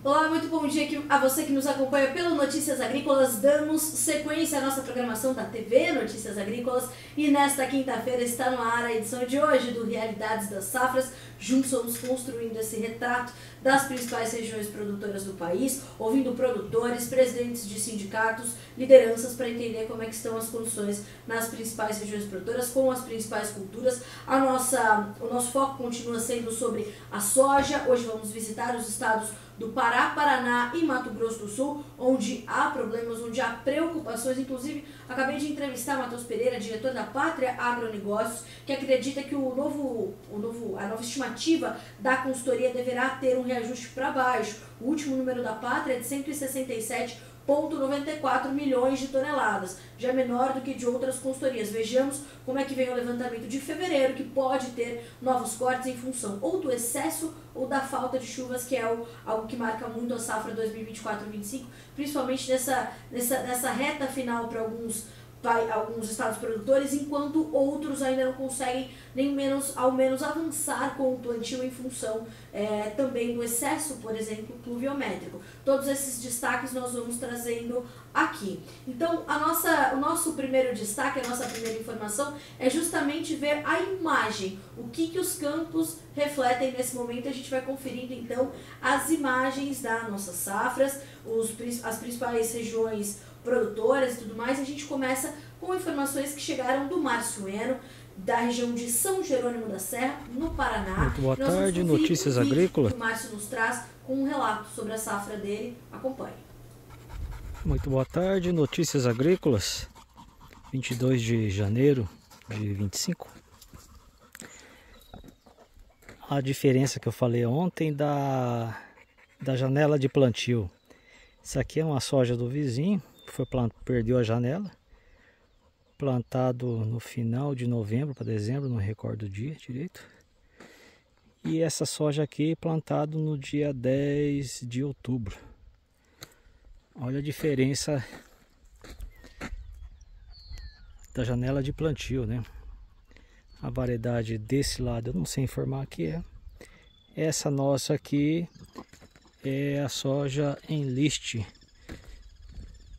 Olá, muito bom dia a você que nos acompanha pelo Notícias Agrícolas. Damos sequência à nossa programação da TV Notícias Agrícolas e nesta quinta-feira está no ar a edição de hoje do Realidades das Safras. Juntos vamos construindo esse retrato das principais regiões produtoras do país, ouvindo produtores, presidentes de sindicatos, lideranças para entender como é que estão as condições nas principais regiões produtoras, com as principais culturas. O nosso foco continua sendo sobre a soja. Hoje vamos visitar os estados do Pará, Paraná e Mato Grosso do Sul, onde há problemas, onde há preocupações. Inclusive, acabei de entrevistar Matheus Pereira, diretor da Pátria Agronegócios, que acredita que a nova estimativa da consultoria deverá ter um reajuste para baixo. O último número da Pátria é de 167,94 milhões de toneladas, já menor do que de outras consultorias. Vejamos como é que vem o levantamento de fevereiro, que pode ter novos cortes em função ou do excesso ou da falta de chuvas, que é algo que marca muito a safra 2024-25, principalmente nessa reta final para alguns estados produtores, enquanto outros ainda não conseguem ao menos avançar com o plantio em função também do excesso, por exemplo, pluviométrico. Todos esses destaques nós vamos trazendo aqui. Então, o nosso primeiro destaque, a nossa primeira informação é justamente ver a imagem, o que os campos refletem nesse momento. A gente vai conferindo então as imagens das nossas safras, as principais regiões produtoras e tudo mais. A gente começa com informações que chegaram do Márcio Eno, da região de São Jerônimo da Serra, no Paraná. Muito boa tarde, Notícias Agrícolas. O Márcio nos traz com um relato sobre a safra dele. Acompanhe. Muito boa tarde, Notícias Agrícolas, 22 de janeiro de 25. A diferença que eu falei ontem da janela de plantio. Isso aqui é uma soja do vizinho, perdeu a janela, plantado no final de novembro para dezembro, não recordo o dia direito. E essa soja aqui plantado no dia 10 de outubro. Olha a diferença da janela de plantio, né? A variedade desse lado eu não sei informar que é. Essa nossa aqui é a soja Enlist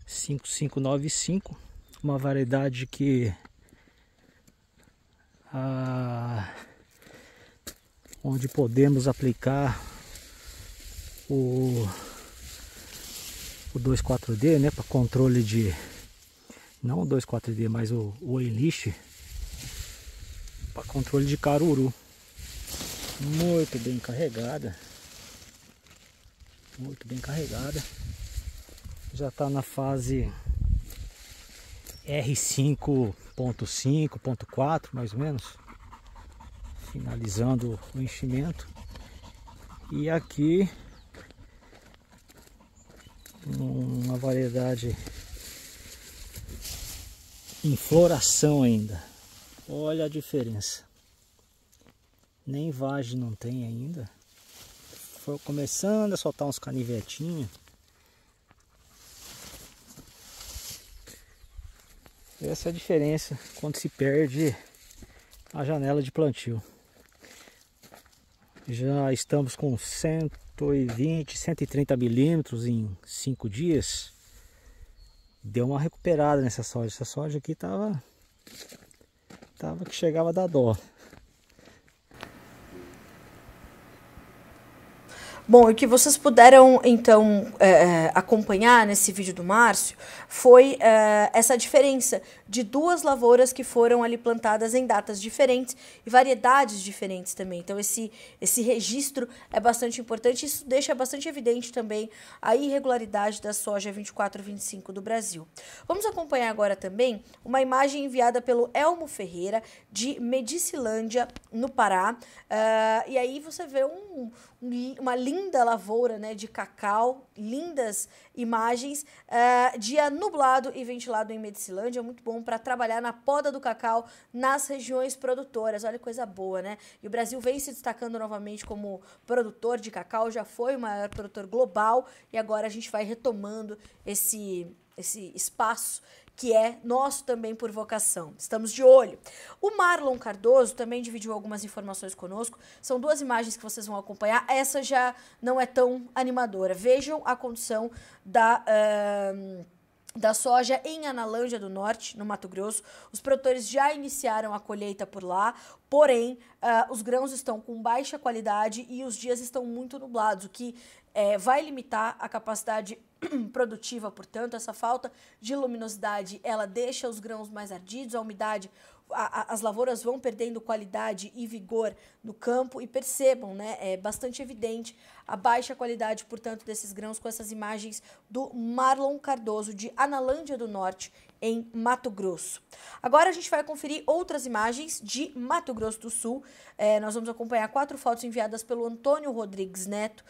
5595, uma variedade que onde podemos aplicar o 2,4-D, né, para controle de, não o 2,4-D, mas o Enlist para controle de caruru. Muito bem carregada. Muito bem carregada. Já está na fase R5.5.4 mais ou menos, finalizando o enchimento. E aqui uma variedade em floração ainda. Olha a diferença, nem vagem não tem ainda. Foi começando a soltar uns canivetinhos. Essa é a diferença quando se perde a janela de plantio. Já estamos com 120, 130 milímetros em 5 dias. Deu uma recuperada nessa soja. Essa soja aqui tava que chegava a dar dó. Bom, e o que vocês puderam, então, acompanhar nesse vídeo do Márcio foi essa diferença de duas lavouras que foram ali plantadas em datas diferentes e variedades diferentes também. Então, esse registro é bastante importante. Isso deixa bastante evidente também a irregularidade da soja 24-25 do Brasil. Vamos acompanhar agora também uma imagem enviada pelo Elmo Ferreira, de Medicilândia, no Pará. E aí você vê uma linda lavoura, né, de cacau, lindas imagens, dia nublado e ventilado em Medicilândia, muito bom para trabalhar na poda do cacau nas regiões produtoras. Olha que coisa boa, né? E o Brasil vem se destacando novamente como produtor de cacau, já foi o maior produtor global e agora a gente vai retomando esse espaço que é nosso também por vocação. Estamos de olho. O Marlon Cardoso também dividiu algumas informações conosco. São duas imagens que vocês vão acompanhar. Essa já não é tão animadora. Vejam a condição da soja em Analândia do Norte, no Mato Grosso. Os produtores já iniciaram a colheita por lá, porém, os grãos estão com baixa qualidade e os dias estão muito nublados, o que vai limitar a capacidade produtiva. Portanto, essa falta de luminosidade, ela deixa os grãos mais ardidos, a umidade, as lavouras vão perdendo qualidade e vigor no campo. E percebam, né, é bastante evidente a baixa qualidade, portanto, desses grãos com essas imagens do Marlon Cardoso, de Analândia do Norte, em Mato Grosso. Agora a gente vai conferir outras imagens de Mato Grosso do Sul. Nós vamos acompanhar 4 fotos enviadas pelo Antônio Rodrigues Neto,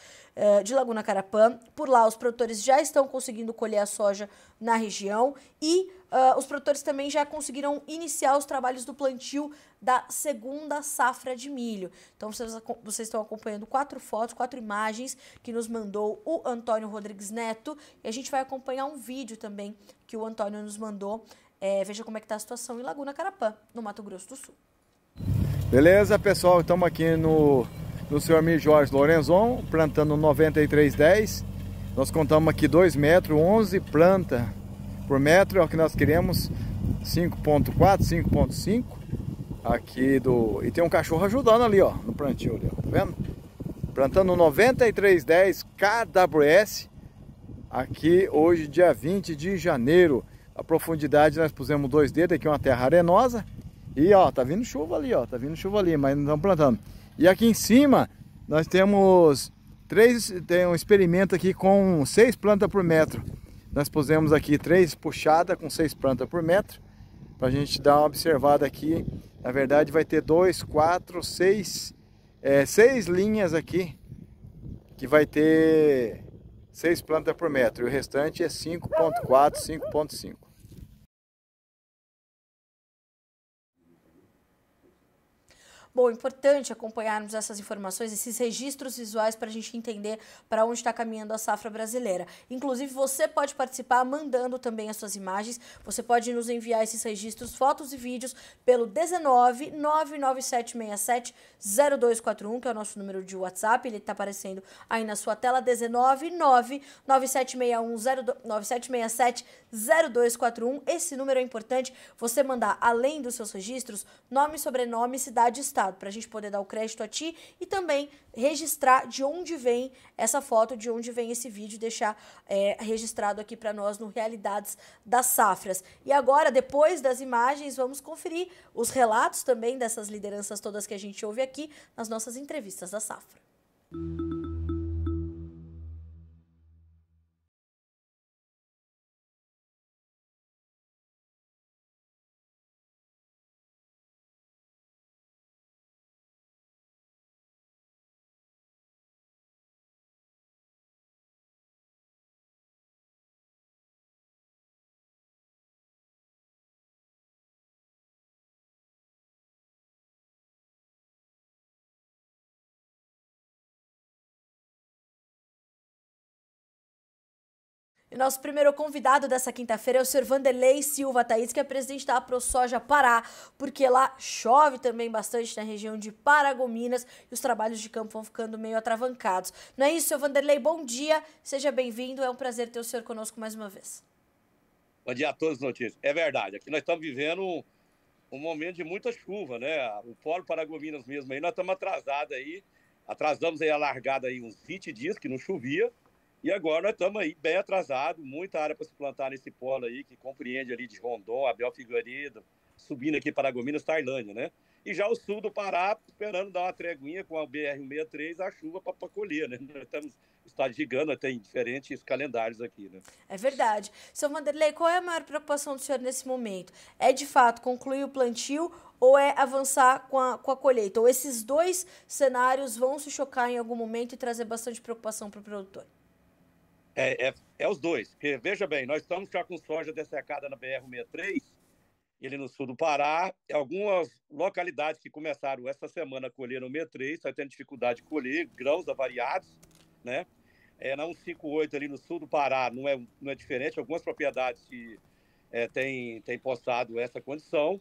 de Laguna Carapã. Por lá, os produtores já estão conseguindo colher a soja na região e os produtores também já conseguiram iniciar os trabalhos do plantio da segunda safra de milho. Então, vocês estão acompanhando 4 fotos, 4 imagens que nos mandou o Antônio Rodrigues Neto. E a gente vai acompanhar um vídeo também que o Antônio nos mandou. Veja como é que está a situação em Laguna Carapã, no Mato Grosso do Sul. Beleza, pessoal? Estamos aqui no Sr. Mir Jorge Lorenzon, plantando 9310. Nós contamos aqui 2 metros, 11 plantas por metro, é o que nós queremos, 5.4, 5.5 aqui e tem um cachorro ajudando ali, ó, no plantio ali, ó, tá vendo? Plantando 9310 KWS aqui hoje, dia 20 de janeiro. A profundidade nós pusemos 2 dedos, aqui uma terra arenosa e ó, tá vindo chuva ali, ó, tá vindo chuva ali, mas não estamos plantando. E aqui em cima nós temos tem um experimento aqui com 6 plantas por metro. Nós pusemos aqui 3 puxadas com 6 plantas por metro, para a gente dar uma observada aqui. Na verdade vai ter 2, 4, 6 linhas aqui, que vai ter 6 plantas por metro, e o restante é 5.4, 5.5. Bom, importante acompanharmos essas informações, esses registros visuais para a gente entender para onde está caminhando a safra brasileira. Inclusive, você pode participar mandando também as suas imagens. Você pode nos enviar esses registros, fotos e vídeos pelo 19 99767 0241, que é o nosso número de WhatsApp. Ele está aparecendo aí na sua tela, 19 99767 0241. Esse número é importante você mandar, além dos seus registros, nome, sobrenome, cidade e estado, para a gente poder dar o crédito a ti e também registrar de onde vem essa foto, de onde vem esse vídeo, deixar registrado aqui para nós no Realidades das Safras. E agora, depois das imagens, vamos conferir os relatos também dessas lideranças todas que a gente ouve aqui nas nossas entrevistas da safra. E nosso primeiro convidado dessa quinta-feira é o Sr. Vanderlei Silva Thaís, que é presidente da AproSoja Pará, porque lá chove também bastante na região de Paragominas e os trabalhos de campo vão ficando meio atravancados. Não é isso, Sr. Vanderlei? Bom dia, seja bem-vindo, é um prazer ter o senhor conosco mais uma vez. Bom dia a todos, notícias. É verdade, aqui nós estamos vivendo um momento de muita chuva, né? O Polo Paragominas mesmo aí, nós estamos atrasados aí, atrasamos aí a largada aí uns 20 dias que não chovia. E agora nós estamos aí bem atrasados, muita área para se plantar nesse polo aí, que compreende ali de Rondon, Abel Figueiredo, subindo aqui para Paragominas, Tailândia, né? E já o sul do Pará, esperando dar uma treguinha com a BR-163, a chuva para colher, né? Nós estamos estadigando, nós tem diferentes calendários aqui, né? É verdade. Seu Vanderlei, qual é a maior preocupação do senhor nesse momento? É de fato concluir o plantio ou é avançar com a colheita? Ou esses dois cenários vão se chocar em algum momento e trazer bastante preocupação para o produtor? É os dois, porque veja bem, nós estamos já com soja dessecada na BR-163, ele no sul do Pará, algumas localidades que começaram essa semana a colher no 63, está tendo dificuldade de colher, grãos avariados, né? Na 158 ali no sul do Pará não é diferente, algumas propriedades que tem postado essa condição.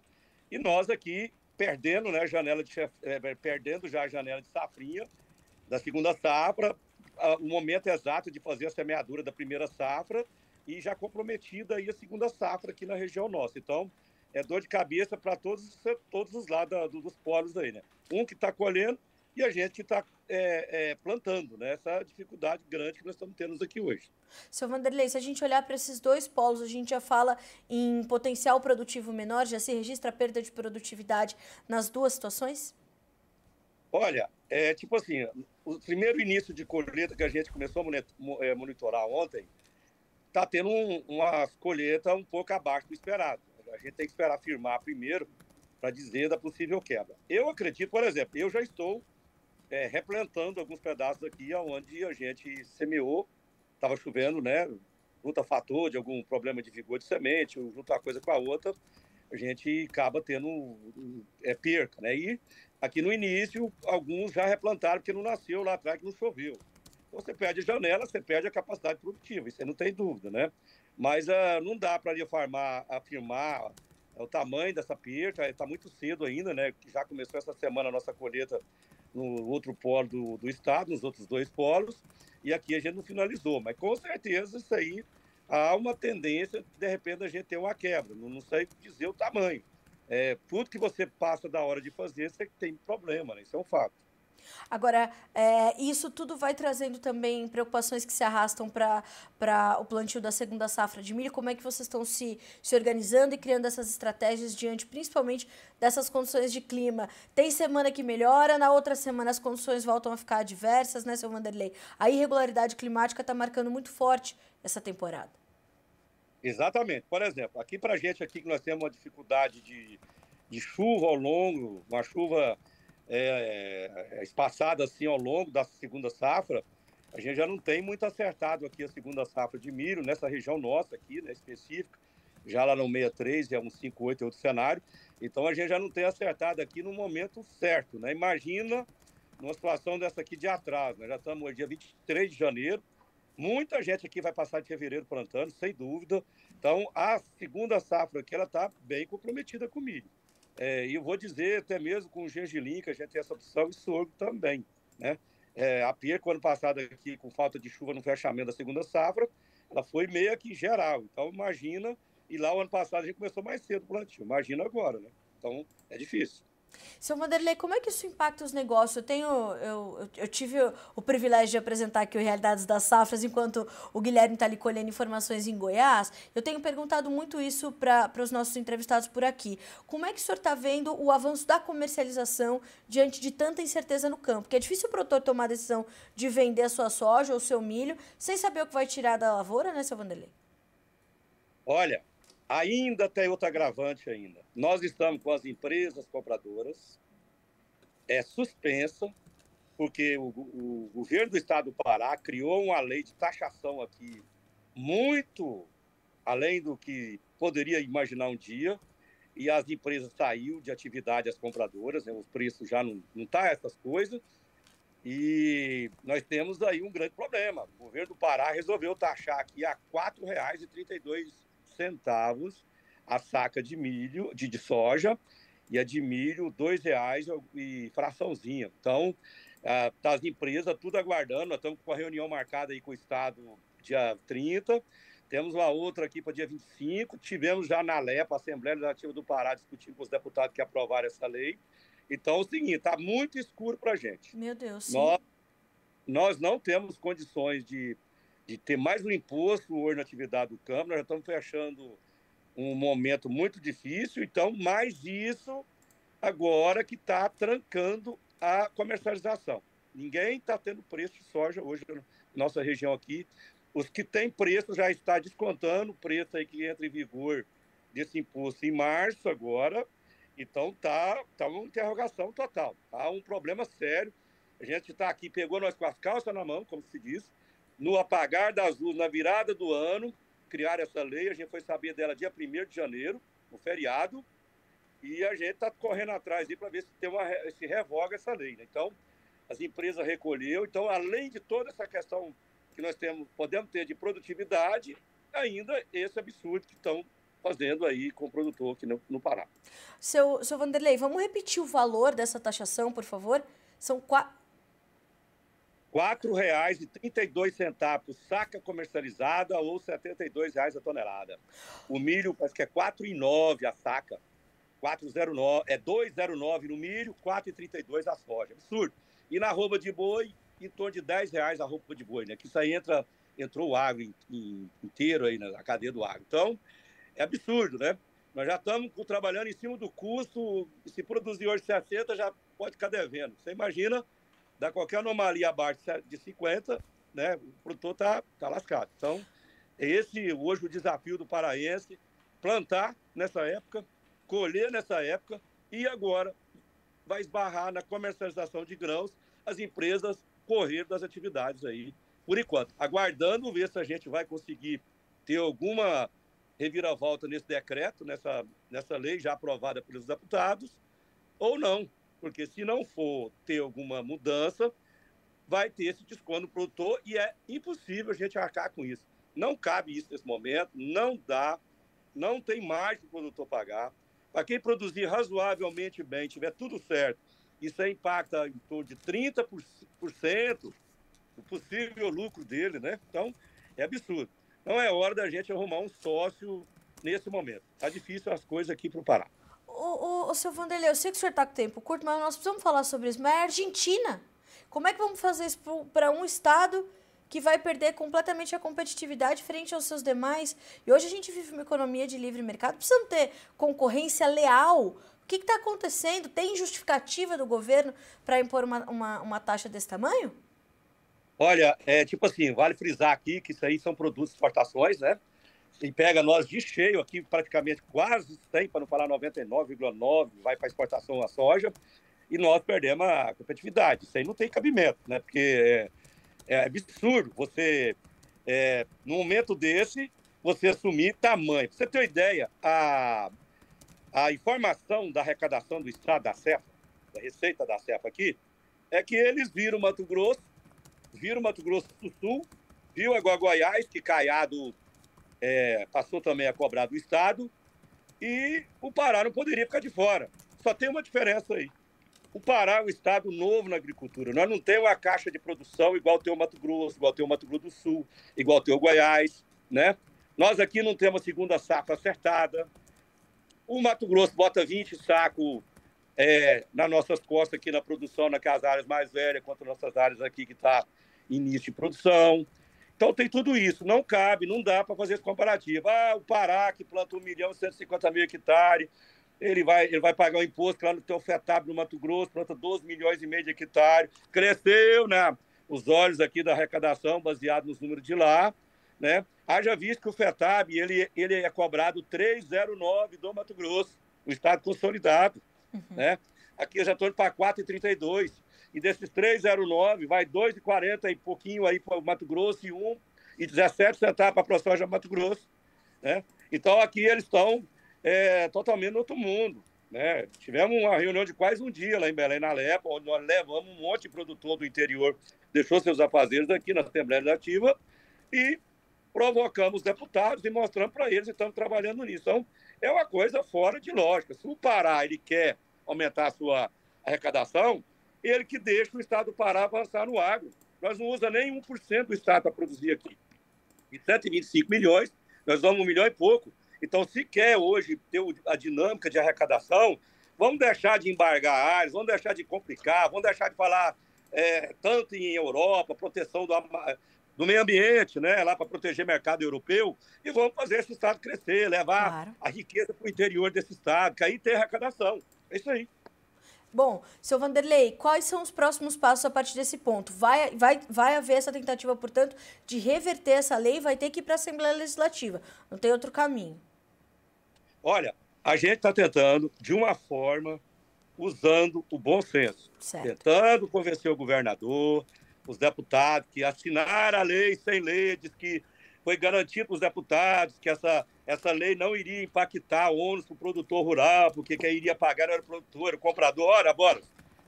E nós aqui perdendo, né, perdendo já a janela de safrinha da segunda safra, o momento exato de fazer a semeadura da primeira safra e já comprometida aí a segunda safra aqui na região nossa. Então, é dor de cabeça para todos os lados dos polos aí, né? Um que está colhendo e a gente que está plantando, né? Essa dificuldade grande que nós estamos tendo aqui hoje. Seu Vanderlei, se a gente olhar para esses dois polos, a gente já fala em potencial produtivo menor, já se registra a perda de produtividade nas duas situações? Olha, tipo assim, o primeiro início de colheita que a gente começou a monitorar ontem, está tendo uma colheita um pouco abaixo do esperado. A gente tem que esperar firmar primeiro para dizer da possível quebra. Eu acredito, por exemplo, eu já estou replantando alguns pedaços aqui onde a gente semeou, estava chovendo, né? Junta fator de algum problema de vigor de semente, junta uma coisa com a outra, a gente acaba tendo perca, né? E aqui no início, alguns já replantaram porque não nasceu lá atrás, que não choveu. Então, você perde a janela, você perde a capacidade produtiva, isso aí não tem dúvida, né? Mas não dá para afirmar o tamanho dessa perca, está muito cedo ainda, né? Já começou essa semana a nossa colheita no outro polo do estado, nos outros dois polos, e aqui a gente não finalizou. Mas com certeza isso aí há uma tendência, de repente, a gente ter uma quebra. Não sei dizer o tamanho. Tudo que você passa da hora de fazer, você tem problema, né? Isso é um fato. Agora, isso tudo vai trazendo também preocupações que se arrastam para o plantio da segunda safra de milho. Como é que vocês estão se organizando e criando essas estratégias diante, principalmente, dessas condições de clima? Tem semana que melhora, na outra semana as condições voltam a ficar adversas, né, seu Vanderlei? A irregularidade climática está marcando muito forte essa temporada. Exatamente. Por exemplo, aqui para a gente, aqui que nós temos uma dificuldade de chuva ao longo, uma chuva espaçada assim ao longo da segunda safra, a gente já não tem muito acertado aqui a segunda safra de milho, nessa região nossa aqui, né, específica, já lá no 63, é um 58, é outro cenário, então a gente já não tem acertado aqui no momento certo, né? Imagina numa situação dessa aqui de atraso, né? Já estamos no dia 23 de janeiro, muita gente aqui vai passar de fevereiro plantando, sem dúvida, então a segunda safra aqui, ela está bem comprometida com o milho. E eu vou dizer até mesmo com o gergelim, que a gente tem essa opção, e sorgo também, né? A perca, ano passado, aqui, com falta de chuva no fechamento da segunda safra, ela foi meio que geral. Então, imagina, e lá o ano passado a gente começou mais cedo o plantio, imagina agora, né? Então, é difícil. Seu Vanderlei, como é que isso impacta os negócios? Eu tive o privilégio de apresentar aqui o Realidades das Safras, enquanto o Guilherme está ali colhendo informações em Goiás. Eu tenho perguntado muito isso para os nossos entrevistados por aqui. Como é que o senhor está vendo o avanço da comercialização diante de tanta incerteza no campo? Porque é difícil o produtor tomar a decisão de vender a sua soja ou o seu milho sem saber o que vai tirar da lavoura, né, seu Vanderlei? Olha, ainda tem outro agravante ainda. Nós estamos com as empresas compradoras suspensa, porque o governo do estado do Pará criou uma lei de taxação aqui muito além do que poderia imaginar um dia, e as empresas saíram de atividade, as compradoras, né? Os preços já não tá essas coisas, e nós temos aí um grande problema. O governo do Pará resolveu taxar aqui a R$ 4,32 a saca de milho, de soja, e a de milho R$ 2,00 e fraçãozinha. Então, tá as empresas tudo aguardando. Nós estamos com a reunião marcada aí com o Estado dia 30, temos uma outra aqui para dia 25, tivemos já na LEPA, a Assembleia Legislativa do Pará, discutindo com os deputados que aprovaram essa lei. Então, é o seguinte, está muito escuro para a gente. Meu Deus, sim. Nós não temos condições de ter mais um imposto hoje na atividade do campo, nós já estamos fechando um momento muito difícil, então mais isso agora que está trancando a comercialização. Ninguém está tendo preço de soja hoje na nossa região aqui. Os que têm preço já está descontando o preço aí que entra em vigor desse imposto em março agora. Então tá uma interrogação total, tá um problema sério. A gente está aqui, pegou nós com as calças na mão, como se diz, no apagar das luzes, na virada do ano, criaram essa lei, a gente foi saber dela dia 1º de janeiro, no feriado, e a gente está correndo atrás para ver se revoga essa lei, né? Então, as empresas recolheu. Então, além de toda essa questão que nós podemos ter de produtividade, ainda esse absurdo que estão fazendo aí com o produtor aqui no Pará. Seu Vanderlei, vamos repetir o valor dessa taxação, por favor? São R$ 4,32 saca comercializada ou R$ 72 a tonelada. O milho parece que é R$ 4,09 a saca. 4,09, é 2,09 no milho, 4,32 a soja. Absurdo. E na arroba de boi, em torno de R$ 10 a roupa de boi, né? Que isso aí entrou o agro inteiro aí na cadeia do agro. Então, é absurdo, né? Nós já estamos trabalhando em cima do custo, e se produzir hoje 60, já pode ficar devendo. Você imagina, dá qualquer anomalia abaixo de 50, né? O produtor tá lascado. Então, esse hoje o desafio do paraense, plantar nessa época, colher nessa época, e agora vai esbarrar na comercialização de grãos, as empresas correr das atividades aí, por enquanto. Aguardando ver se a gente vai conseguir ter alguma reviravolta nesse decreto, nessa lei já aprovada pelos deputados, ou não. Porque se não for ter alguma mudança, vai ter esse desconto no produtor e é impossível a gente arcar com isso. Não cabe isso nesse momento, não dá, não tem mais para o produtor pagar. Para quem produzir razoavelmente bem, tiver tudo certo, isso aí impacta em torno de 30% do possível lucro dele, né? Então, é absurdo. Não é hora da gente arrumar um sócio nesse momento. Está difícil as coisas aqui para o Pará. O seu Vanderlei, eu sei que o senhor está com tempo curto, mas nós precisamos falar sobre isso. Mas é a Argentina. Como é que vamos fazer isso para um estado que vai perder completamente a competitividade frente aos seus demais? E hoje a gente vive uma economia de livre mercado, precisamos ter concorrência leal. O que está acontecendo? Tem justificativa do governo para impor uma taxa desse tamanho? Olha, tipo assim, vale frisar aqui que isso aí são produtos de exportações, né? E pega nós de cheio aqui, praticamente quase 100, para não falar 99,9, vai para exportação a soja, e nós perdemos a competitividade. Isso aí não tem cabimento, né? Porque é absurdo você, num momento desse, você assumir tamanho. Pra você ter uma ideia, a informação da arrecadação do estado da CEFA, da receita da CEFA aqui, é que eles viram Mato Grosso do Sul, viu agora Goiás, que Caiado passou também a cobrar do estado, e o Pará não poderia ficar de fora. Só tem uma diferença aí. O Pará é um estado novo na agricultura. Nós não temos uma caixa de produção igual tem o Mato Grosso, igual tem o Mato Grosso do Sul, igual tem o Goiás, né? Nós aqui não temos a segunda safra acertada. O Mato Grosso bota 20 sacos nas nossas costas aqui na produção, naquelas áreas mais velhas, quanto nossas áreas aqui que está em início de produção. Então tem tudo isso, não cabe, não dá para fazer esse comparativo. O Pará, que planta 1.150.000 hectares, ele vai pagar o imposto que lá no teu FETAB no Mato Grosso, planta 12,5 milhões de hectares, cresceu, né? Os olhos aqui da arrecadação, baseado nos números de lá, né? Haja visto que o FETAB, ele é cobrado 3,09 do Mato Grosso, o estado consolidado, né? Aqui eu já estou indo para 4,32. E desses 3,09, vai 2,40 e pouquinho aí para o Mato Grosso e 17 centavos para a ProSoja Mato Grosso, né? Então, aqui eles estão totalmente no outro mundo, né? Tivemos uma reunião de quase um dia lá em Belém, na Lepa, onde nós levamos um monte de produtor do interior, deixou seus afazeres aqui na Assembleia Legislativa e provocamos os deputados e mostramos para eles e estamos trabalhando nisso. Então, é uma coisa fora de lógica. Se o Pará ele quer aumentar a sua arrecadação, ele que deixa o estado do Pará avançar no agro. Nós não usamos nem 1% do estado para produzir aqui. E 125 milhões, nós damos 1 milhão e pouco. Então, se quer hoje ter a dinâmica de arrecadação, vamos deixar de embargar áreas, vamos deixar de complicar, vamos deixar de falar tanto em Europa, proteção do meio ambiente, né, lá para proteger o mercado europeu, e vamos fazer esse estado crescer, levar a riqueza para o interior desse estado, que aí tem arrecadação. É isso aí. Bom, seu Vanderlei, quais são os próximos passos a partir desse ponto? Vai haver essa tentativa, portanto, de reverter essa lei, vai ter que ir para a Assembleia Legislativa. Não tem outro caminho. Olha, a gente está tentando, de uma forma, usando o bom senso. Certo. Tentando convencer o governador, os deputados que assinaram a lei sem ler, diz que foi garantido para os deputados que essa lei não iria impactar o ônus para o produtor rural, porque quem iria pagar era o produtor, era o comprador. Ora, bora,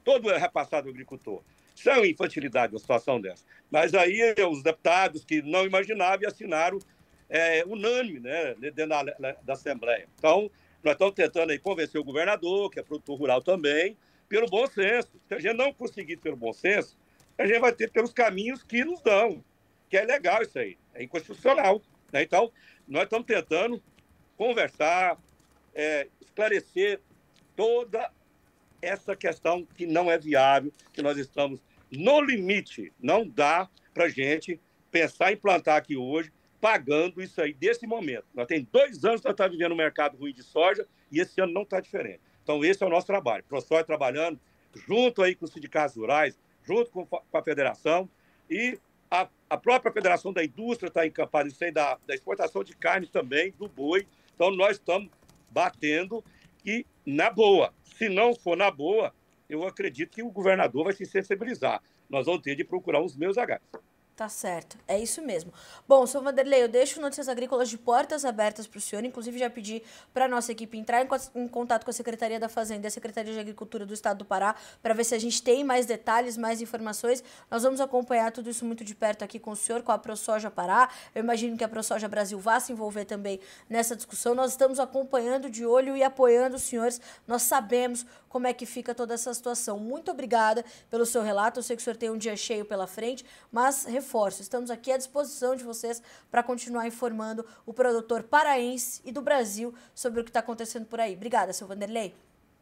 todo é repassado ao agricultor. Isso é uma infantilidade, uma situação dessa. Mas aí os deputados que não imaginavam e assinaram unânime, né, dentro da Assembleia. Então, nós estamos tentando aí convencer o governador, que é produtor rural também, pelo bom senso. Se a gente não conseguir pelo bom senso, a gente vai ter pelos caminhos que nos dão, que é legal isso aí, é inconstitucional. Né? Então, nós estamos tentando conversar, esclarecer toda essa questão que não é viável, que nós estamos no limite. Não dá para a gente pensar em plantar aqui hoje, pagando isso aí desse momento. Nós temos 2 anos que nós estamos vivendo um mercado ruim de soja e esse ano não está diferente. Então, esse é o nosso trabalho. O ProSoja trabalhando junto aí com os sindicatos rurais, junto com a federação, e a própria Federação da Indústria está encampada isso aí da exportação de carne também, do boi. Então, nós estamos batendo e na boa. Se não for na boa, eu acredito que o governador vai se sensibilizar. Nós vamos ter de procurar os meus Hs. Tá certo, é isso mesmo. Bom, senhor Vanderlei, eu deixo Notícias Agrícolas de portas abertas para o senhor, inclusive já pedi para a nossa equipe entrar em contato com a Secretaria da Fazenda e a Secretaria de Agricultura do Estado do Pará, para ver se a gente tem mais detalhes, mais informações. Nós vamos acompanhar tudo isso muito de perto aqui com o senhor, com a ProSoja Pará. Eu imagino que a ProSoja Brasil vá se envolver também nessa discussão. Nós estamos acompanhando de olho e apoiando os senhores. Nós sabemos como é que fica toda essa situação. Muito obrigada pelo seu relato. Eu sei que o senhor tem um dia cheio pela frente, mas reforço, estamos aqui à disposição de vocês para continuar informando o produtor paraense e do Brasil sobre o que está acontecendo por aí. Obrigada, seu Vanderlei.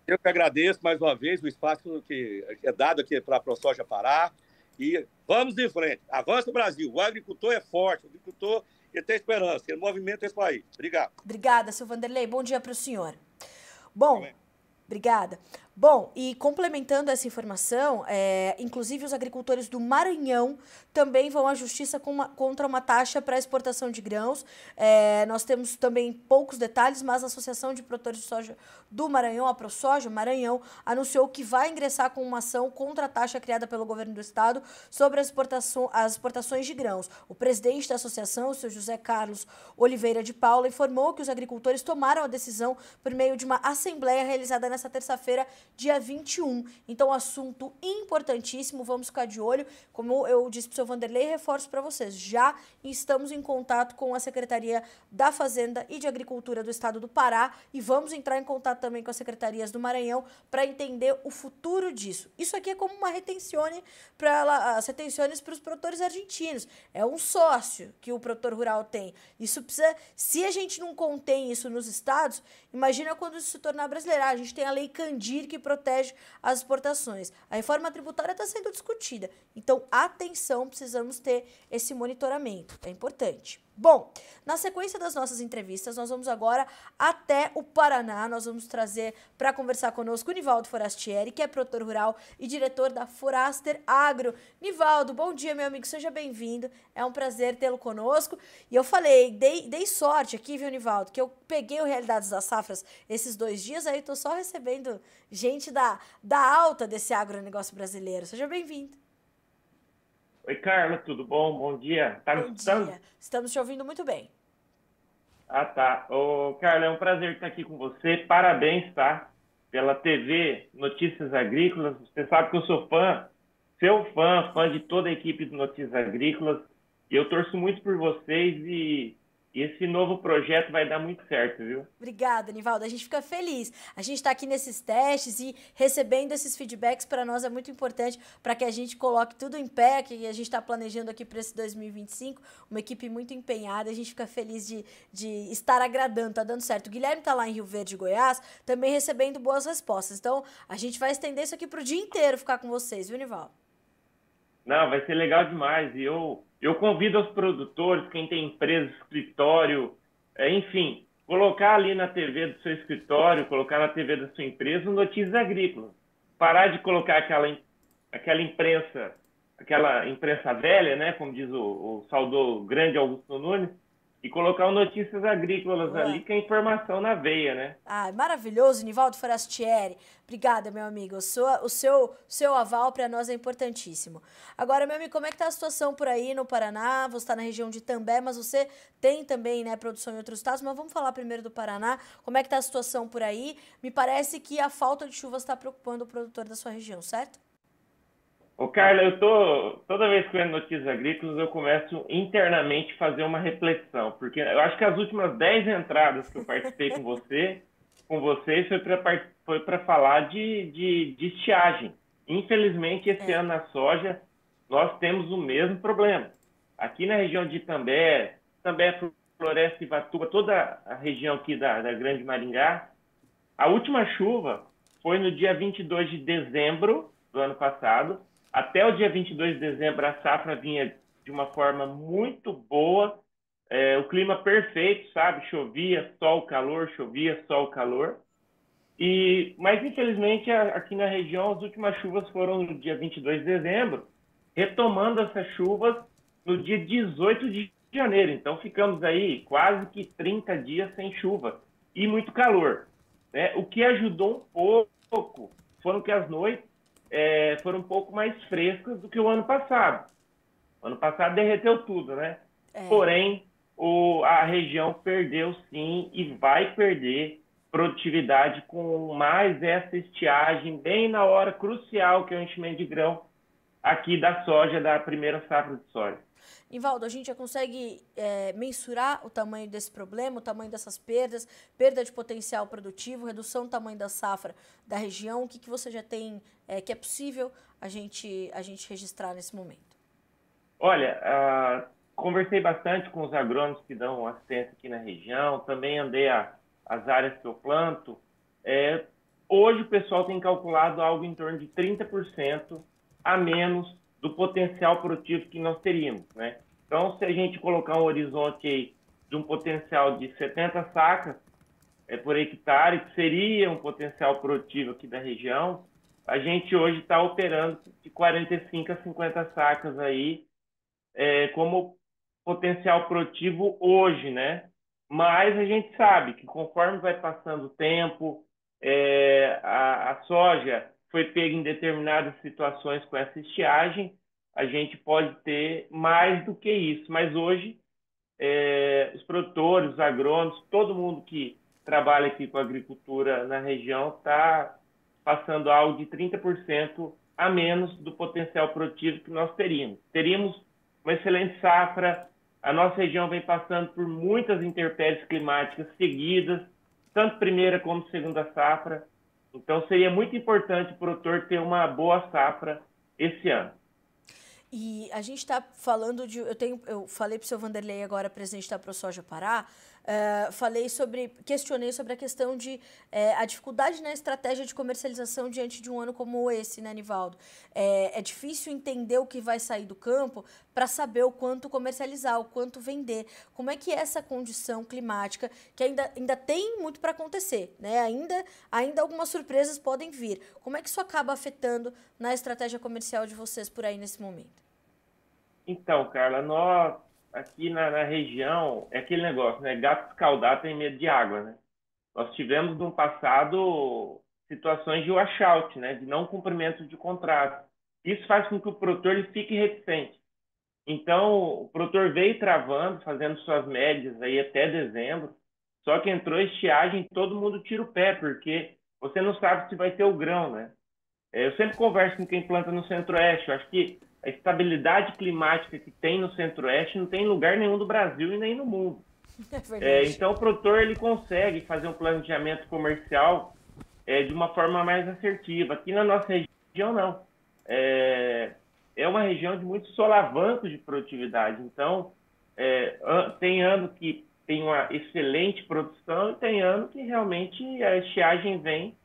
Eu que agradeço mais uma vez o espaço que é dado aqui para a ProSoja Pará e vamos em frente. Avança o Brasil. O agricultor é forte, o agricultor ele tem esperança, ele movimenta esse país. Obrigado. Obrigada, seu Vanderlei. Bom dia para o senhor. Bom, obrigada. Bom, e complementando essa informação, inclusive os agricultores do Maranhão também vão à justiça contra uma taxa para exportação de grãos. Nós temos também poucos detalhes, mas a Associação de Produtores de Soja do Maranhão, a ProSoja Maranhão, anunciou que vai ingressar com uma ação contra a taxa criada pelo governo do estado sobre as exportações de grãos. O presidente da associação, o senhor José Carlos Oliveira de Paula, informou que os agricultores tomaram a decisão por meio de uma assembleia realizada nesta terça-feira, dia 21. Então, assunto importantíssimo, vamos ficar de olho. Como eu disse para o seu Vanderlei, reforço para vocês, já estamos em contato com a Secretaria da Fazenda e de Agricultura do Estado do Pará e vamos entrar em contato também com as secretarias do Maranhão para entender o futuro disso. Isso aqui é como uma retensione para as retenções para os produtores argentinos. É um sócio que o produtor rural tem. Isso precisa, se a gente não contém isso nos estados, imagina quando isso se tornar brasileiro. A gente tem a Lei Candir que protege as exportações. A reforma tributária está sendo discutida. Então, atenção, precisamos ter esse monitoramento. É importante. Bom, na sequência das nossas entrevistas, nós vamos agora até o Paraná. Nós vamos trazer para conversar conosco o Nivaldo Forastieri, que é produtor rural e diretor da Foraster Agro. Nivaldo, bom dia, meu amigo, seja bem-vindo. É um prazer tê-lo conosco. E eu falei, dei sorte aqui, viu, Nivaldo, que eu peguei o Realidades das Safras esses 2 dias, aí tô só recebendo gente da alta desse agronegócio brasileiro. Seja bem-vindo. Oi, Carla, tudo bom? Bom dia. Tá me escutando? Bom dia. Estamos te ouvindo muito bem. Ah, tá. Ô, Carla, é um prazer estar aqui com você. Parabéns, tá? Pela TV Notícias Agrícolas. Você sabe que eu sou seu fã de toda a equipe de Notícias Agrícolas. E eu torço muito por vocês e esse novo projeto vai dar muito certo, viu? Obrigada, Nivaldo. A gente fica feliz. A gente está aqui nesses testes e recebendo esses feedbacks para nós é muito importante para que a gente coloque tudo em pé, que a gente está planejando aqui para esse 2025, uma equipe muito empenhada. A gente fica feliz de estar agradando, tá dando certo. O Guilherme está lá em Rio Verde, Goiás, também recebendo boas respostas. Então, a gente vai estender isso aqui para o dia inteiro ficar com vocês, viu, Nivaldo? Não, vai ser legal demais. E eu convido os produtores, quem tem empresa, escritório, enfim, colocar ali na TV do seu escritório, colocar na TV da sua empresa Notícias Agrícolas. Parar de colocar aquela imprensa velha, né, como diz o saudoso grande Augusto Nunes, e colocar o Notícias Agrícolas ali, que é informação na veia, né? Ah, maravilhoso, Nivaldo Forastieri. Obrigada, meu amigo. O seu aval para nós é importantíssimo. Agora, meu amigo, como é que tá a situação por aí no Paraná? Você está na região de També, mas você tem também, né, produção em outros estados. Mas vamos falar primeiro do Paraná. Como é que tá a situação por aí? Me parece que a falta de chuvas está preocupando o produtor da sua região, certo? Ô, Carla, toda vez que eu entro notícias agrícolas, eu começo internamente a fazer uma reflexão, porque eu acho que as últimas 10 entradas que eu participei com vocês foi para falar de estiagem. Infelizmente, esse É, ano na soja, nós temos o mesmo problema. Aqui na região de Itambé, Floresta e Ivatuba, toda a região aqui da Grande Maringá, a última chuva foi no dia 22 de dezembro do ano passado. Até o dia 22 de dezembro, a safra vinha de uma forma muito boa, o clima perfeito, sabe? Chovia, sol, calor, chovia, sol, calor. Mas, infelizmente, aqui na região, as últimas chuvas foram no dia 22 de dezembro, retomando essas chuvas no dia 18 de janeiro. Então, ficamos aí quase que 30 dias sem chuva e muito calor, né? O que ajudou um pouco foram que as noites foram um pouco mais frescas do que o ano passado. O ano passado derreteu tudo, né? é. Porém, a região perdeu sim e vai perder produtividade com mais essa estiagem bem na hora crucial que é o enchimento de grão aqui da soja, da primeira safra de soja. Nivaldo, a gente já consegue mensurar o tamanho desse problema, o tamanho dessas perdas, perda de potencial produtivo, redução do tamanho da safra da região? O que você já tem que é possível a gente registrar nesse momento? Olha, conversei bastante com os agrônomos que dão assistência aqui na região, também andei as áreas que eu planto. Hoje o pessoal tem calculado algo em torno de 30% a menos do potencial produtivo que nós teríamos, né? Então, se a gente colocar um horizonte aí de um potencial de 70 sacas por hectare, que seria um potencial produtivo aqui da região, a gente hoje está operando de 45 a 50 sacas aí como potencial produtivo hoje, né? Mas a gente sabe que conforme vai passando o tempo, a soja foi pega em determinadas situações com essa estiagem, a gente pode ter mais do que isso. Mas hoje, os produtores, os agrônomos, todo mundo que trabalha aqui com agricultura na região está passando algo de 30% a menos do potencial produtivo que nós teríamos. Teríamos uma excelente safra, a nossa região vem passando por muitas intempéries climáticas seguidas, tanto primeira como segunda safra. Então, seria muito importante o produtor ter uma boa safra esse ano. E a gente está falando de. Eu falei para o seu Vanderlei, agora presidente da ProSoja Pará, questionei sobre a questão de a dificuldade na estratégia de comercialização diante de um ano como esse, né, Nivaldo? É difícil entender o que vai sair do campo para saber o quanto comercializar, o quanto vender. Como é que é essa condição climática, que ainda tem muito para acontecer, né? Ainda algumas surpresas podem vir. Como é que isso acaba afetando na estratégia comercial de vocês por aí nesse momento? Então, Carla, nós aqui na região, é aquele negócio, né? Gato escaldado tem medo de água, né? Nós tivemos no passado situações de washout, né? De não cumprimento de contrato. Isso faz com que o produtor ele fique reticente. Então, o produtor veio travando, fazendo suas médias aí até dezembro, só que entrou estiagem, todo mundo tira o pé, porque você não sabe se vai ter o grão, né? Eu sempre converso com quem planta no Centro-Oeste. Eu acho que a estabilidade climática que tem no Centro-Oeste não tem em lugar nenhum do Brasil e nem no mundo. É verdade. Então, o produtor ele consegue fazer um planejamento comercial de uma forma mais assertiva. Aqui na nossa região, não. É uma região de muitos solavancos de produtividade. Então, tem ano que tem uma excelente produção e tem ano que realmente a estiagem vem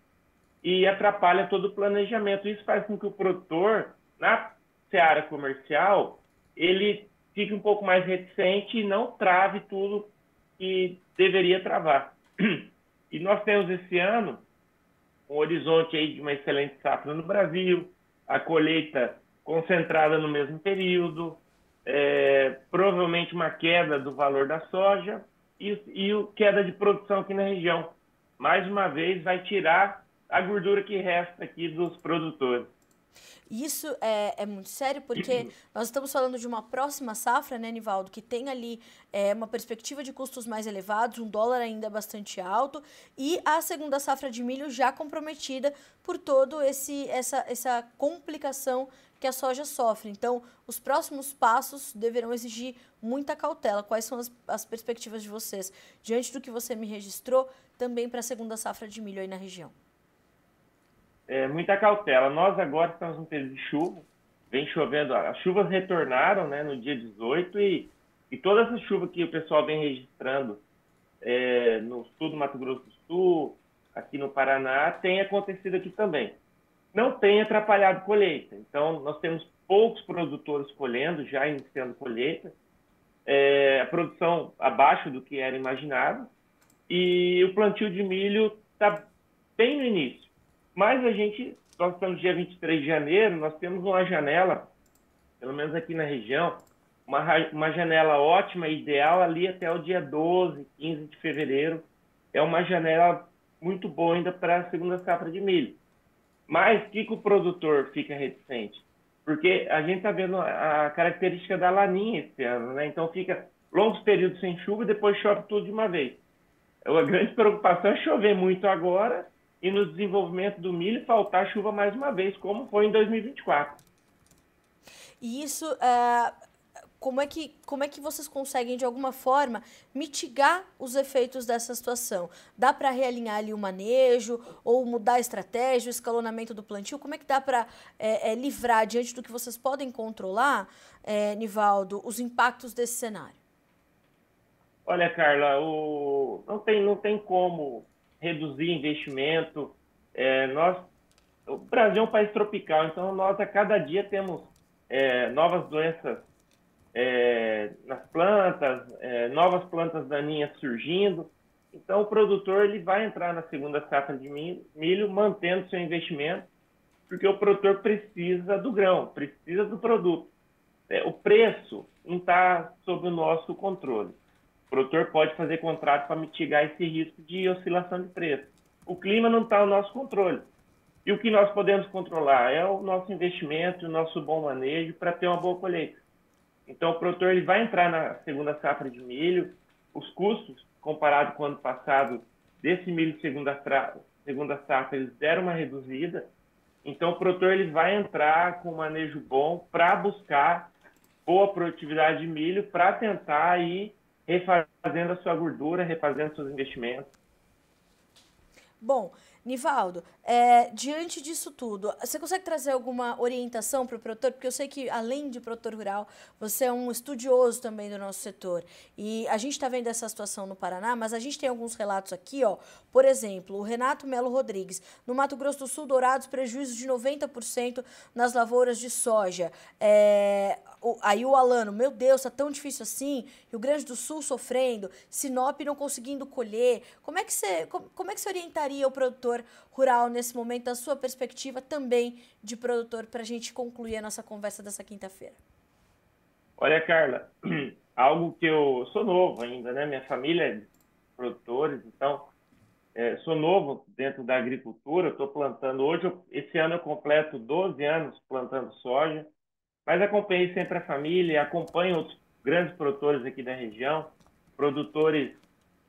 e atrapalha todo o planejamento. Isso faz com que o produtor, na seara comercial, ele fique um pouco mais reticente e não trave tudo que deveria travar. E nós temos esse ano um horizonte aí de uma excelente safra no Brasil, a colheita concentrada no mesmo período, provavelmente uma queda do valor da soja e queda de produção aqui na região. Mais uma vez, vai tirar a gordura que resta aqui dos produtores. E isso é muito sério porque nós estamos falando de uma próxima safra, né, Nivaldo, que tem ali uma perspectiva de custos mais elevados, um dólar ainda bastante alto e a segunda safra de milho já comprometida por todo essa complicação que a soja sofre. Então, os próximos passos deverão exigir muita cautela. Quais são as perspectivas de vocês, diante do que você me registrou, também para a segunda safra de milho aí na região? Muita cautela. Nós agora estamos no período de chuva, vem chovendo, as chuvas retornaram, né, no dia 18 e toda essa chuva que o pessoal vem registrando no sul do Mato Grosso do Sul, aqui no Paraná, tem acontecido aqui também. Não tem atrapalhado a colheita, então nós temos poucos produtores colhendo, já iniciando colheita, a produção abaixo do que era imaginado e o plantio de milho está bem no início. Mas nós estamos no dia 23 de janeiro, nós temos uma janela, pelo menos aqui na região, uma janela ótima, ideal ali até o dia 12, 15 de fevereiro. É uma janela muito boa ainda para a segunda safra de milho. Mas o que o produtor fica reticente? Porque a gente está vendo a característica da laninha esse ano, né? Então fica longos períodos sem chuva e depois chove tudo de uma vez. A grande preocupação é chover muito agora e no desenvolvimento do milho faltar chuva mais uma vez, como foi em 2024. E isso, como é que vocês conseguem, de alguma forma, mitigar os efeitos dessa situação? Dá para realinhar ali o manejo, ou mudar a estratégia, o escalonamento do plantio? Como é que dá para livrar, diante do que vocês podem controlar, Nivaldo, os impactos desse cenário? Olha, Carla, não tem como reduzir investimento. O Brasil é um país tropical, então nós a cada dia temos novas doenças nas plantas, novas plantas daninhas surgindo. Então o produtor ele vai entrar na segunda safra de milho mantendo seu investimento, porque o produtor precisa do grão, precisa do produto. O preço não está sob o nosso controle. O produtor pode fazer contrato para mitigar esse risco de oscilação de preço. O clima não está ao nosso controle. E o que nós podemos controlar é o nosso investimento, o nosso bom manejo para ter uma boa colheita. Então, o produtor ele vai entrar na segunda safra de milho. Os custos, comparado com o ano passado, desse milho segunda safra, eles deram uma reduzida. Então, o produtor ele vai entrar com um manejo bom para buscar boa produtividade de milho, para tentar ir refazendo a sua gordura, refazendo seus investimentos. Bom, Nivaldo, diante disso tudo, você consegue trazer alguma orientação para o produtor? Porque eu sei que, além de produtor rural, você é um estudioso também do nosso setor. E a gente está vendo essa situação no Paraná, mas a gente tem alguns relatos aqui, ó. Por exemplo, o Renato Melo Rodrigues, no Mato Grosso do Sul, Dourados, prejuízo de 90% nas lavouras de soja. Aí o Alano, meu Deus, tá tão difícil assim, Rio Grande do Sul sofrendo, Sinop não conseguindo colher. Como é que você orientaria o produtor rural nesse momento, da sua perspectiva também de produtor, para a gente concluir a nossa conversa dessa quinta-feira? Olha, Carla, algo que eu sou novo ainda, né? Minha família é de produtores, então sou novo dentro da agricultura, estou plantando hoje, esse ano eu completo 12 anos plantando soja, mas acompanhei sempre a família, acompanho outros grandes produtores aqui da região, produtores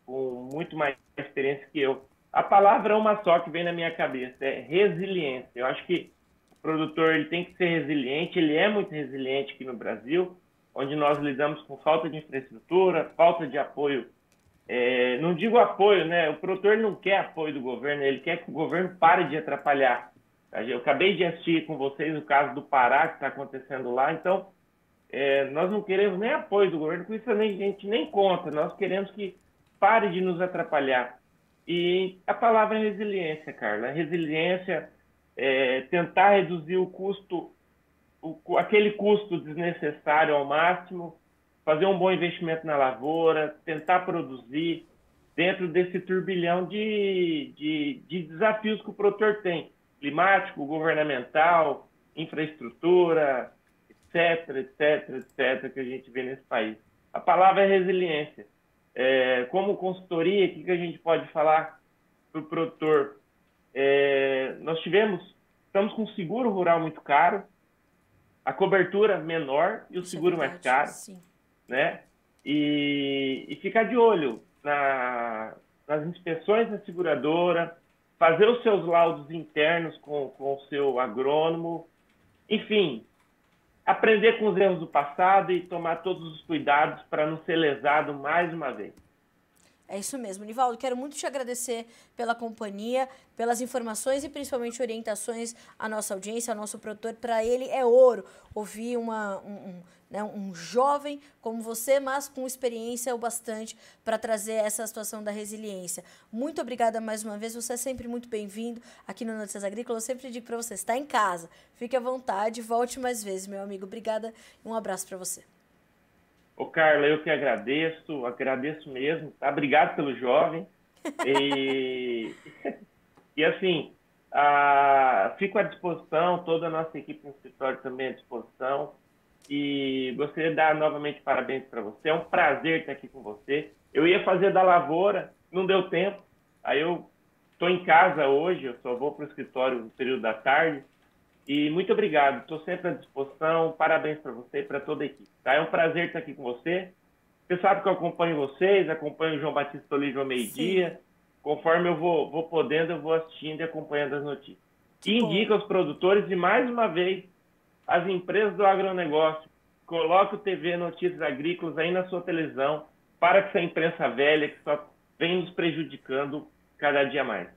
com muito mais experiência que eu. A palavra é uma só que vem na minha cabeça, é resiliência. Eu acho que o produtor ele tem que ser resiliente, ele é muito resiliente aqui no Brasil, onde nós lidamos com falta de infraestrutura, falta de apoio. Não digo apoio, né? O produtor não quer apoio do governo, ele quer que o governo pare de atrapalhar. Eu acabei de assistir com vocês o caso do Pará, que está acontecendo lá, então nós não queremos nem apoio do governo, com isso a gente nem conta, nós queremos que pare de nos atrapalhar. E a palavra é resiliência, Carla. Resiliência é tentar reduzir o custo, aquele custo desnecessário ao máximo, fazer um bom investimento na lavoura, tentar produzir dentro desse turbilhão de desafios que o produtor tem, climático, governamental, infraestrutura, etc, etc, etc, que a gente vê nesse país. A palavra é resiliência. Como consultoria, o que a gente pode falar para o produtor? Nós tivemos estamos com um seguro rural muito caro, a cobertura menor e o seguro mais caro, sim. né? E ficar de olho nas inspeções da seguradora, fazer os seus laudos internos com o seu agrônomo, enfim, aprender com os erros do passado e tomar todos os cuidados para não ser lesado mais uma vez. É isso mesmo. Nivaldo, quero muito te agradecer pela companhia, pelas informações e principalmente orientações à nossa audiência, ao nosso produtor. Para ele é ouro ouvir um jovem como você, mas com experiência o bastante para trazer essa situação da resiliência. Muito obrigada mais uma vez. Você é sempre muito bem-vindo aqui no Notícias Agrícolas. Eu sempre digo para você, está em casa, fique à vontade, volte mais vezes, meu amigo. Obrigada e um abraço para você. Ô, Carla, eu que agradeço mesmo, tá? Obrigado pelo jovem. E assim, fico à disposição, toda a nossa equipe no escritório também à disposição. E gostaria de dar novamente parabéns para você. É um prazer estar aqui com você. Eu ia fazer da lavoura, não deu tempo. Aí eu estou em casa hoje, eu só vou para o escritório no período da tarde. E muito obrigado, estou sempre à disposição, parabéns para você e para toda a equipe. Tá? É um prazer estar aqui com você. Você sabe que eu acompanho vocês, acompanho o João Batista Oliveira ao meio-dia. Conforme eu vou podendo, eu vou assistindo e acompanhando as notícias. E indico aos produtores, e mais uma vez, as empresas do agronegócio, coloque o TV Notícias Agrícolas aí na sua televisão, para que essa imprensa velha que só vem nos prejudicando cada dia mais.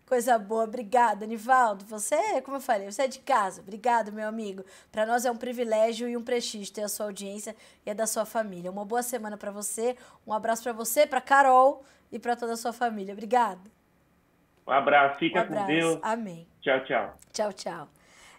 Coisa boa, obrigada, Nivaldo. Você, como eu falei, você é de casa. Obrigado, meu amigo. Para nós é um privilégio e um prestígio ter a sua audiência e a da sua família. Uma boa semana para você, um abraço para você, para Carol e para toda a sua família. Obrigada. Um abraço, fica com Deus. Amém. Tchau, tchau. Tchau, tchau.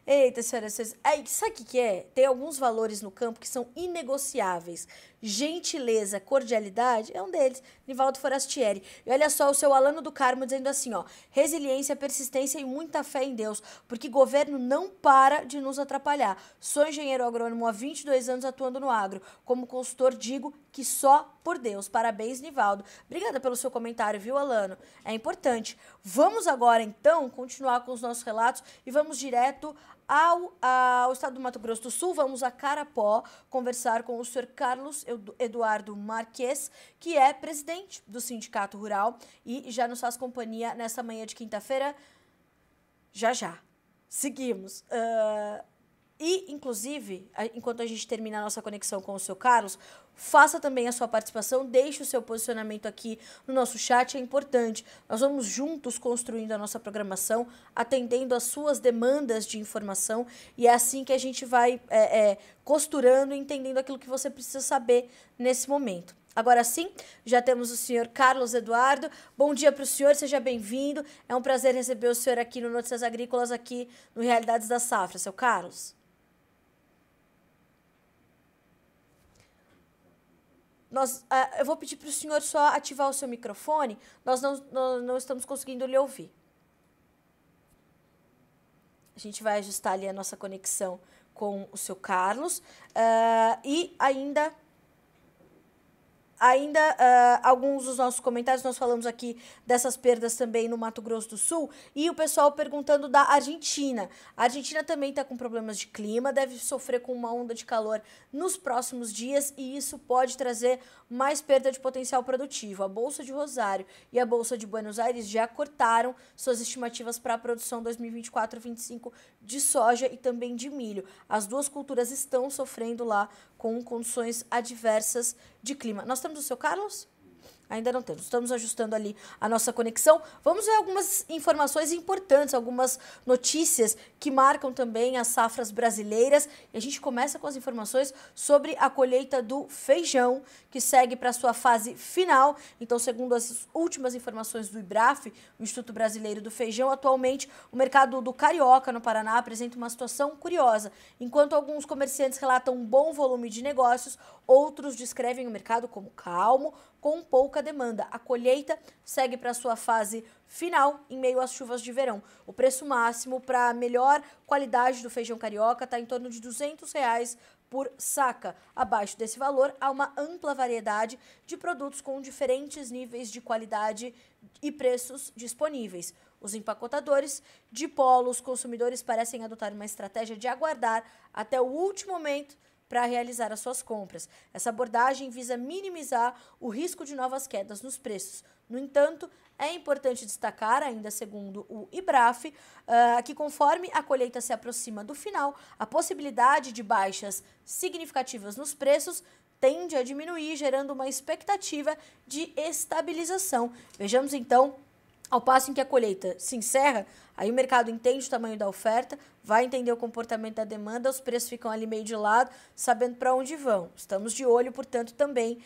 Eita, senhoras e senhores, aí, sabe o que é? Tem alguns valores no campo que são inegociáveis. Gentileza, cordialidade é um deles. Nivaldo Forastieri. E olha só o seu Alano do Carmo dizendo assim, ó: resiliência, persistência e muita fé em Deus, porque governo não para de nos atrapalhar. Sou engenheiro agrônomo há 22 anos atuando no agro. Como consultor, digo que só por Deus. Parabéns, Nivaldo. Obrigada pelo seu comentário, viu, Alano? É importante. Vamos agora, então, continuar com os nossos relatos e vamos direto ao estado do Mato Grosso do Sul. Vamos a Carapó conversar com o senhor Carlos Eduardo Marques, que é presidente do Sindicato Rural e já nos faz companhia nessa manhã de quinta-feira. Já. Seguimos. E, inclusive, enquanto a gente termina a nossa conexão com o seu Carlos, faça também a sua participação, deixe o seu posicionamento aqui no nosso chat, é importante. Nós vamos juntos construindo a nossa programação, atendendo às suas demandas de informação, e é assim que a gente vai costurando e entendendo aquilo que você precisa saber nesse momento. Agora sim, já temos o senhor Carlos Eduardo. Bom dia para o senhor, seja bem-vindo. É um prazer receber o senhor aqui no Notícias Agrícolas, aqui no Realidades da Safra. Seu Carlos. Eu vou pedir para o senhor só ativar o seu microfone, nós não estamos conseguindo lhe ouvir. A gente vai ajustar ali a nossa conexão com o seu Carlos. E ainda alguns dos nossos comentários, nós falamos aqui dessas perdas também no Mato Grosso do Sul, e o pessoal perguntando da Argentina. A Argentina também está com problemas de clima, deve sofrer com uma onda de calor nos próximos dias, e isso pode trazer mais perda de potencial produtivo. A Bolsa de Rosário e a Bolsa de Buenos Aires já cortaram suas estimativas para a produção 2024-25 de soja e também de milho. As duas culturas estão sofrendo lá com condições adversas de clima. Nós temos o seu Carlos? Ainda não temos. Estamos ajustando ali a nossa conexão. Vamos ver algumas informações importantes, algumas notícias que marcam também as safras brasileiras. E a gente começa com as informações sobre a colheita do feijão, que segue para a sua fase final. Então, segundo as últimas informações do IBRAF, o Instituto Brasileiro do Feijão, atualmente o mercado do carioca no Paraná apresenta uma situação curiosa. Enquanto alguns comerciantes relatam um bom volume de negócios, outros descrevem o mercado como calmo, com pouca demanda. A colheita segue para sua fase final em meio às chuvas de verão. O preço máximo para a melhor qualidade do feijão carioca está em torno de R$200 por saca. Abaixo desse valor, há uma ampla variedade de produtos com diferentes níveis de qualidade e preços disponíveis. os empacotadores de polo, os consumidores parecem adotar uma estratégia de aguardar até o último momento para realizar as suas compras. Essa abordagem visa minimizar o risco de novas quedas nos preços. No entanto, é importante destacar, ainda segundo o IBRAF, que conforme a colheita se aproxima do final, a possibilidade de baixas significativas nos preços tende a diminuir, gerando uma expectativa de estabilização. Vejamos então, ao passo em que a colheita se encerra, aí o mercado entende o tamanho da oferta, vai entender o comportamento da demanda, os preços ficam ali meio de lado, sabendo para onde vão. Estamos de olho, portanto, também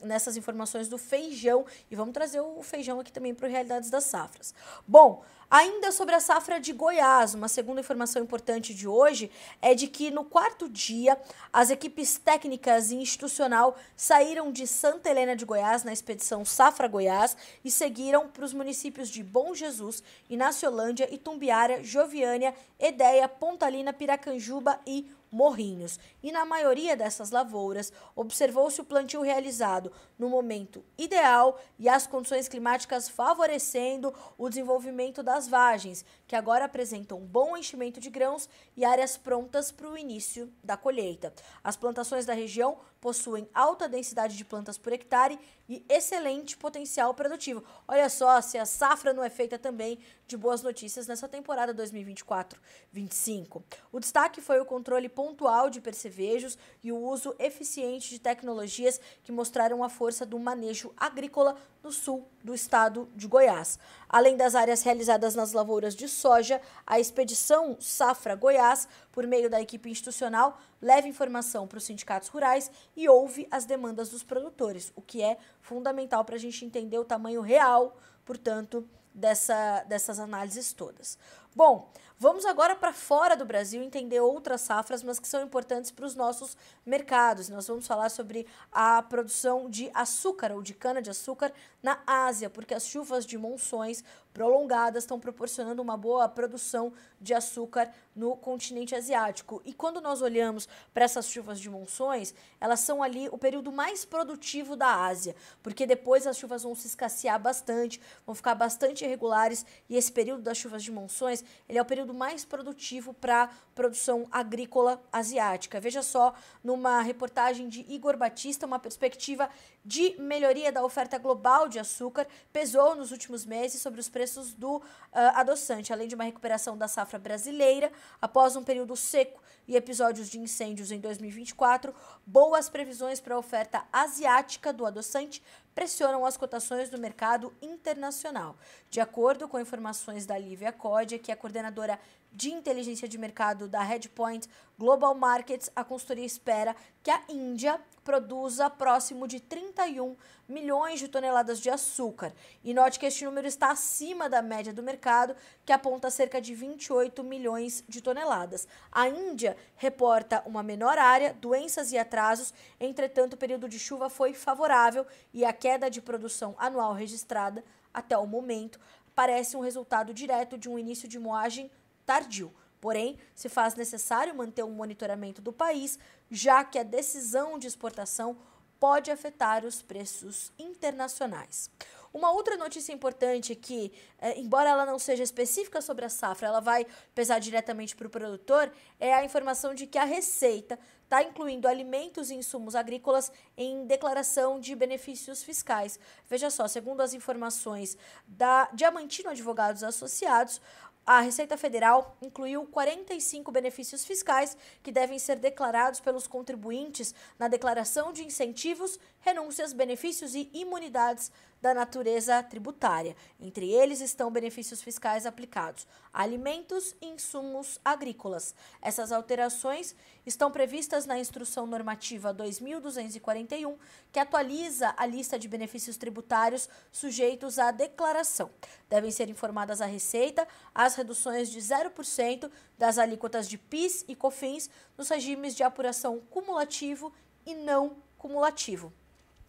nessas informações do feijão, e vamos trazer o feijão aqui também para o Realidades das Safras. Bom, ainda sobre a safra de Goiás, uma segunda informação importante de hoje é de que no quarto dia, as equipes técnicas e institucional saíram de Santa Helena de Goiás na expedição Safra Goiás e seguiram para os municípios de Bom Jesus, Inaciolândia, Itumbiara, Joviânia, Edéia, Pontalina, Piracanjuba e Morrinhos. E na maioria dessas lavouras, observou-se o plantio realizado no momento ideal e as condições climáticas favorecendo o desenvolvimento das vagens, que agora apresentam bom enchimento de grãos e áreas prontas para o início da colheita. As plantações da região possuem alta densidade de plantas por hectare e excelente potencial produtivo. Olha só, se a safra não é feita também de boas notícias nessa temporada 2024-25. O destaque foi o controle pontual de percevejos e o uso eficiente de tecnologias que mostraram a força do manejo agrícola no sul do estado de Goiás. Além das áreas realizadas nas lavouras de soja, a expedição Safra Goiás, por meio da equipe institucional, leva informação para os sindicatos rurais e ouve as demandas dos produtores, o que é fundamental para a gente entender o tamanho real, portanto, dessas análises todas. Bom, vamos agora para fora do Brasil entender outras safras, mas que são importantes para os nossos mercados. Nós vamos falar sobre a produção de açúcar ou de cana-de-açúcar na Ásia, porque as chuvas de monções prolongadas estão proporcionando uma boa produção de açúcar no continente asiático. E quando nós olhamos para essas chuvas de monções, elas são ali o período mais produtivo da Ásia, porque depois as chuvas vão se escassear bastante, vão ficar bastante irregulares, e esse período das chuvas de monções, ele é o período mais produtivo para a produção agrícola asiática. Veja só, numa reportagem de Igor Batista, uma perspectiva de melhoria da oferta global de açúcar pesou nos últimos meses sobre os preços do adoçante, além de uma recuperação da safra brasileira após um período seco e episódios de incêndios em 2024, boas previsões para a oferta asiática do adoçante pressionam as cotações do mercado internacional. De acordo com informações da Lívia Códia, que é coordenadora de inteligência de mercado da Headpoint Global Markets, a consultoria espera que a Índia produza próximo de 31 milhões de toneladas de açúcar. E note que este número está acima da média do mercado, que aponta cerca de 28 milhões de toneladas. A Índia reporta uma menor área, doenças e atrasos, entretanto o período de chuva foi favorável e a queda de produção anual registrada até o momento parece um resultado direto de um início de moagem tardio. Porém, se faz necessário manter um monitoramento do país, já que a decisão de exportação pode afetar os preços internacionais. Uma outra notícia importante que, embora ela não seja específica sobre a safra, ela vai pesar diretamente para o produtor, é a informação de que a Receita está incluindo alimentos e insumos agrícolas em declaração de benefícios fiscais. Veja só, segundo as informações da Diamantino Advogados Associados, a Receita Federal incluiu 45 benefícios fiscais que devem ser declarados pelos contribuintes na declaração de incentivos, renúncias, benefícios e imunidades da natureza tributária. Entre eles estão benefícios fiscais aplicados a alimentos e insumos agrícolas. Essas alterações estão previstas na Instrução Normativa 2241, que atualiza a lista de benefícios tributários sujeitos à declaração. Devem ser informadas à Receita as reduções de 0% das alíquotas de PIS e COFINS nos regimes de apuração cumulativo e não cumulativo.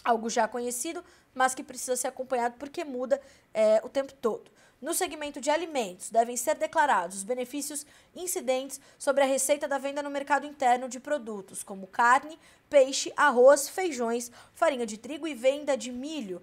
Algo já conhecido, mas que precisa ser acompanhado porque muda o tempo todo. No segmento de alimentos, devem ser declarados os benefícios incidentes sobre a receita da venda no mercado interno de produtos, como carne, peixe, arroz, feijões, farinha de trigo e venda de milho,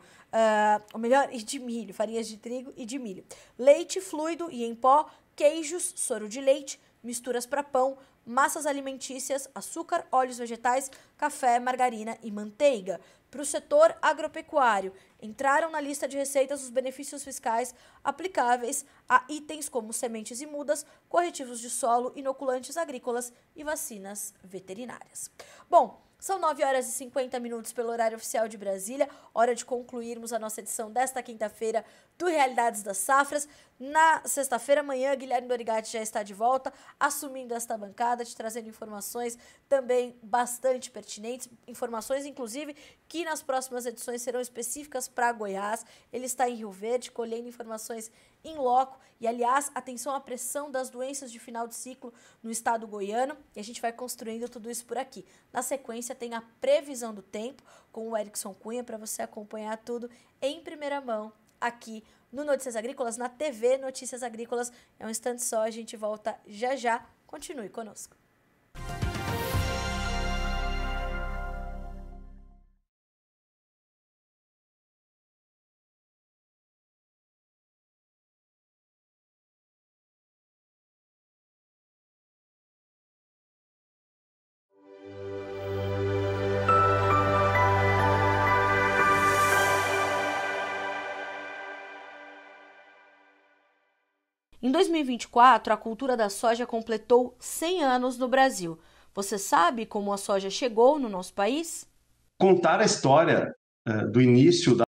farinhas de trigo e de milho, leite fluido e em pó, queijos, soro de leite, misturas para pão, massas alimentícias, açúcar, óleos vegetais, café, margarina e manteiga. Para o setor agropecuário, entraram na lista de receitas os benefícios fiscais aplicáveis a itens como sementes e mudas, corretivos de solo, inoculantes agrícolas e vacinas veterinárias. Bom, são 9h50 pelo horário oficial de Brasília, hora de concluirmos a nossa edição desta quinta-feira do Realidades das Safras. Na sexta-feira, amanhã, Guilherme Dorigatti já está de volta, assumindo esta bancada, te trazendo informações também bastante pertinentes, informações, inclusive, que nas próximas edições serão específicas para Goiás. Ele está em Rio Verde, colhendo informações em loco. E, aliás, atenção à pressão das doenças de final de ciclo no estado goiano. E a gente vai construindo tudo isso por aqui. Na sequência, tem a previsão do tempo com o Erickson Cunha para você acompanhar tudo em primeira mão aqui no Notícias Agrícolas, na TV Notícias Agrícolas. É um instante só, a gente volta já já. Continue conosco. Em 2024, a cultura da soja completou 100 anos no Brasil. Você sabe como a soja chegou no nosso país? Contar a história do início da